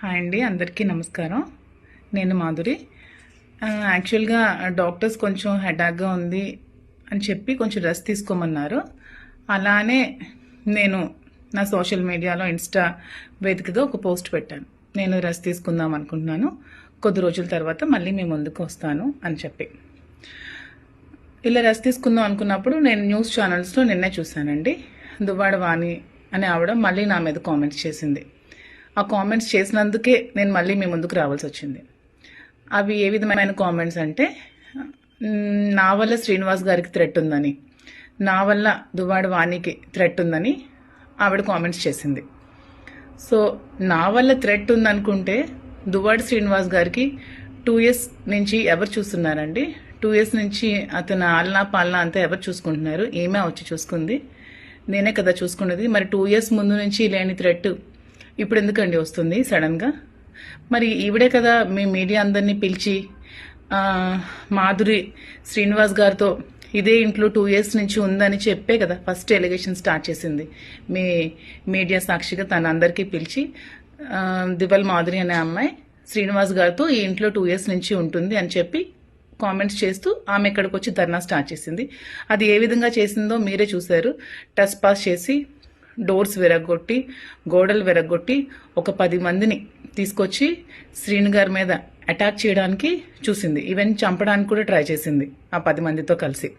Hi అండి, అందరికీ నమస్కారం. నేను మాధురి. యాక్చువల్గా డాక్టర్స్ కొంచెం హెడాక్గా ఉంది అని చెప్పి కొంచెం రెస్ట్ తీసుకోమన్నారు. అలానే నేను నా సోషల్ మీడియాలో ఇన్స్టా వేదికగా ఒక పోస్ట్ పెట్టాను. నేను రెస్ట్ తీసుకుందాం అనుకుంటున్నాను, కొద్ది రోజుల తర్వాత మళ్ళీ మీ ముందుకు వస్తాను అని చెప్పి. ఇలా రెస్ట్ తీసుకుందాం అనుకున్నప్పుడు నేను న్యూస్ ఛానల్స్లో నిన్నే చూశానండి. దువ్వాడ వాణి అనే ఆవిడ మళ్ళీ నా మీద కామెంట్స్ చేసింది. ఆ కామెంట్స్ చేసినందుకే నేను మళ్ళీ మీ ముందుకు రావాల్సి వచ్చింది. అవి ఏ విధమైన కామెంట్స్ అంటే, నా వల్ల శ్రీనివాస్ గారికి థ్రెట్ ఉందని, నా వల్ల దువ్వాడ వాణికి థ్రెట్ ఉందని ఆవిడ కామెంట్స్ చేసింది. సో నా వల్ల థ్రెట్ ఉందనుకుంటే దువ్వాడ శ్రీనివాస్ గారికి 2 years నుంచి ఎవరు చూస్తున్నారండి? 2 years నుంచి అతను ఆలనా పాలనా అంతా ఎవరు చూసుకుంటున్నారు? ఏమే వచ్చి చూసుకుంది? నేనే కదా చూసుకున్నది. మరి 2 years ముందు నుంచి లేని థ్రెట్ ఇప్పుడు ఎందుకండి వస్తుంది సడన్గా? మరి ఈవిడే కదా మీ మీడియా అందరినీ పిలిచి మాధురి శ్రీనివాస్ గారితో ఇదే ఇంట్లో 2 years నుంచి ఉందని చెప్పే కదా ఫస్ట్ ఎలిగేషన్ స్టార్ట్ చేసింది. మీ మీడియా సాక్షిగా తన అందరికీ పిలిచి దివల్ మాధురి అనే అమ్మాయి శ్రీనివాస్ గారితో ఈ ఇంట్లో 2 years నుంచి ఉంటుంది అని చెప్పి కామెంట్స్ చేస్తూ ఆమె ఇక్కడికి వచ్చి ధర్నా స్టార్ట్ చేసింది. అది ఏ విధంగా చేసిందో మీరే చూశారు. టచ్ పాస్ చేసి డోర్స్ విరగొట్టి గోడలు విరగొట్టి ఒక 10 మందిని తీసుకొచ్చి శ్రీను గారి మీద అటాక్ చేయడానికి చూసింది. ఈవెన్ చంపడానికి కూడా ట్రై చేసింది ఆ 10 మందితో కలిసి.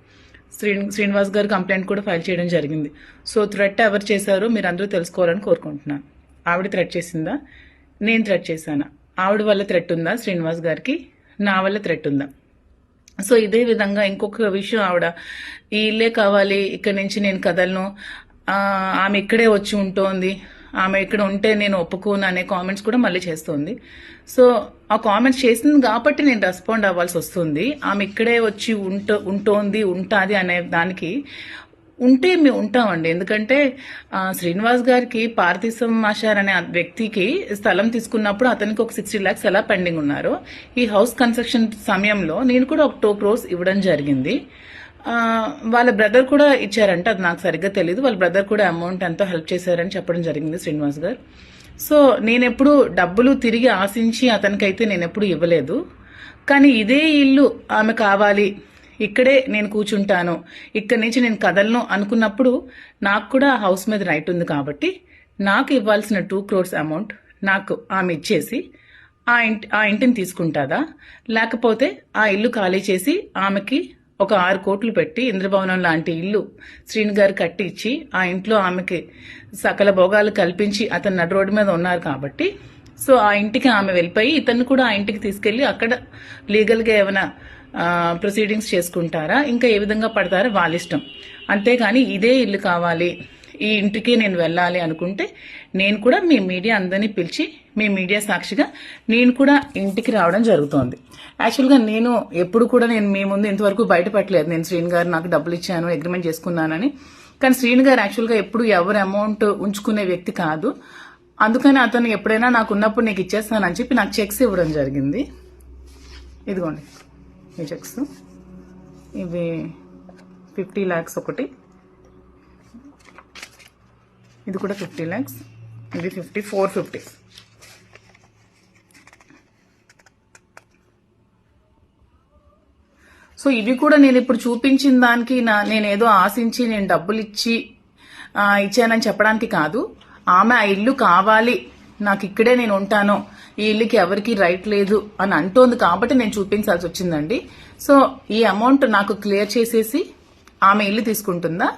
శ్రీనివాస్ గారు కంప్లైంట్ కూడా ఫైల్ చేయడం జరిగింది. సో థ్రెట్ ఎవరు చేశారో మీరు అందరూ తెలుసుకోవాలని కోరుకుంటున్నాను. ఆవిడ థ్రెట్ చేసిందా? నేను థ్రెట్ చేశానా? ఆవిడ వల్ల థ్రెట్ ఉందా శ్రీనివాస్ గారికి? నా వల్ల థ్రెట్ ఉందా? సో ఇదే విధంగా ఇంకొక విషయం, ఆవిడ ఈ ఇల్లే కావాలి, ఇక్కడి నుంచి నేను కదలను, ఆమె ఇక్కడే వచ్చి ఉంటోంది, ఆమె ఇక్కడ ఉంటే నేను ఒప్పుకోను అనే కామెంట్స్ కూడా మళ్ళీ చేస్తుంది. సో ఆ కామెంట్స్ చేసింది కాబట్టి నేను రెస్పాండ్ అవ్వాల్సి వస్తుంది. ఆమె ఇక్కడే వచ్చి ఉంటోంది ఉంటాది అనే దానికి ఉంటే మేము ఉంటామండి. ఎందుకంటే శ్రీనివాస్ గారికి పార్థిసం మాషార్ అనే వ్యక్తికి స్థలం తీసుకున్నప్పుడు అతనికి ఒక 60 lakhs ఎలా పెండింగ్ ఉన్నారు. ఈ హౌస్ కన్స్ట్రక్షన్ సమయంలో నేను కూడా ఒక 2 crores ఇవ్వడం జరిగింది. వాళ్ళ బ్రదర్ కూడా ఇచ్చారంట, అది నాకు సరిగ్గా తెలియదు. వాళ్ళ బ్రదర్ కూడా అమౌంట్ ఎంతో హెల్ప్ చేశారని చెప్పడం జరిగింది శ్రీనివాస్ గారు. సో నేనెప్పుడు డబ్బులు తిరిగి ఆశించి అతనికైతే నేనెప్పుడు ఇవ్వలేదు. కానీ ఇదే ఇల్లు ఆమె కావాలి, ఇక్కడే నేను కూర్చుంటాను, ఇక్కడి నుంచి నేను కదలను అనుకున్నప్పుడు నాకు కూడా హౌస్ మీద రైట్ ఉంది. కాబట్టి నాకు ఇవ్వాల్సిన 2 crores అమౌంట్ నాకు ఆమె ఇచ్చేసి ఆ ఇంటిని తీసుకుంటాదా, లేకపోతే ఆ ఇల్లు ఖాళీ చేసి ఆమెకి ఒక 6 కోట్లు పెట్టి ఇంద్రభవనం లాంటి ఇల్లు శ్రీను గారు కట్టి ఇచ్చి ఆ ఇంట్లో ఆమెకి సకల భోగాలు కల్పించి అతను నడు రోడ్డు మీద ఉన్నారు కాబట్టి సో ఆ ఇంటికి ఆమె వెళ్ళిపోయి ఇతన్ని కూడా ఆ ఇంటికి తీసుకెళ్లి అక్కడ లీగల్గా ఏమైనా ప్రొసీడింగ్స్ చేసుకుంటారా, ఇంకా ఏ విధంగా పడతారో వాళ్ళ ఇష్టం. అంతేగాని ఇదే ఇల్లు కావాలి, ఈ ఇంటికి నేను వెళ్ళాలి అనుకుంటే నేను కూడా మీ మీడియా అందరినీ పిలిచి మీ మీడియా సాక్షిగా నేను కూడా ఇంటికి రావడం జరుగుతోంది. యాక్చువల్గా నేను ఎప్పుడు కూడా నేను మీ ముందు ఇంతవరకు బయటపెట్టలేదు నేను శ్రీను గారు నాకు డబ్బులు ఇచ్చాను, అగ్రిమెంట్ చేసుకున్నానని. కానీ శ్రీను గారు యాక్చువల్గా ఎప్పుడు ఎవరు అమౌంట్ ఉంచుకునే వ్యక్తి కాదు. అందుకని అతను ఎప్పుడైనా నాకు ఉన్నప్పుడు నీకు ఇచ్చేస్తానని చెప్పి నాకు చెక్స్ ఇవ్వడం జరిగింది. ఇదిగోండి ఈ చెక్స్, ఇవి 50 lakhs ఒకటి, ఇది కూడా 50 lakhs, ఇది 450. సో ఇవి కూడా నేను ఇప్పుడు చూపించిన దానికి నేనేదో ఆశించి నేను డబ్బులు ఇచ్చానని చెప్పడానికి కాదు. ఆమె ఆ ఇల్లు కావాలి, నాకు ఇక్కడే నేను ఉంటాను, ఈ ఇల్లుకి ఎవరికి రైట్ లేదు అని అంటోంది కాబట్టి నేను చూపించాల్సి వచ్చిందండి. సో ఈ అమౌంట్ నాకు క్లియర్ చేసేసి ఆమె ఇల్లు తీసుకుంటుందా,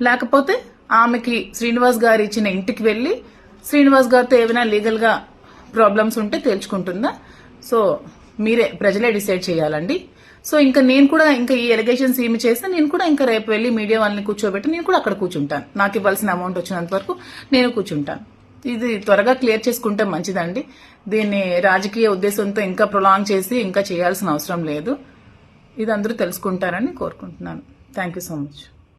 లేకపోతే ఆమెకి శ్రీనివాస్ గారు ఇచ్చిన ఇంటికి వెళ్ళి శ్రీనివాస్ గారితో ఏమైనా లీగల్గా ప్రాబ్లమ్స్ ఉంటే తేల్చుకుంటుందా? సో మీరే ప్రజలే డిసైడ్ చేయాలండి. సో ఇంకా నేను కూడా ఇంకా ఈ ఎలిగేషన్స్ ఏమి చేస్తే నేను కూడా ఇంకా రేపు వెళ్ళి మీడియా వాళ్ళని కూర్చోబెట్టి నేను కూడా అక్కడ కూర్చుంటాను. నాకు ఇవ్వాల్సిన అమౌంట్ వచ్చినంత వరకు నేను కూర్చుంటాను. ఇది త్వరగా క్లియర్ చేసుకుంటే మంచిదండి. దీన్ని రాజకీయ ఉద్దేశంతో ఇంకా ప్రొలాంగ్ చేసి ఇంకా చేయాల్సిన అవసరం లేదు. ఇది అందరూ తెలుసుకుంటారని కోరుకుంటున్నాను. Thank you so much.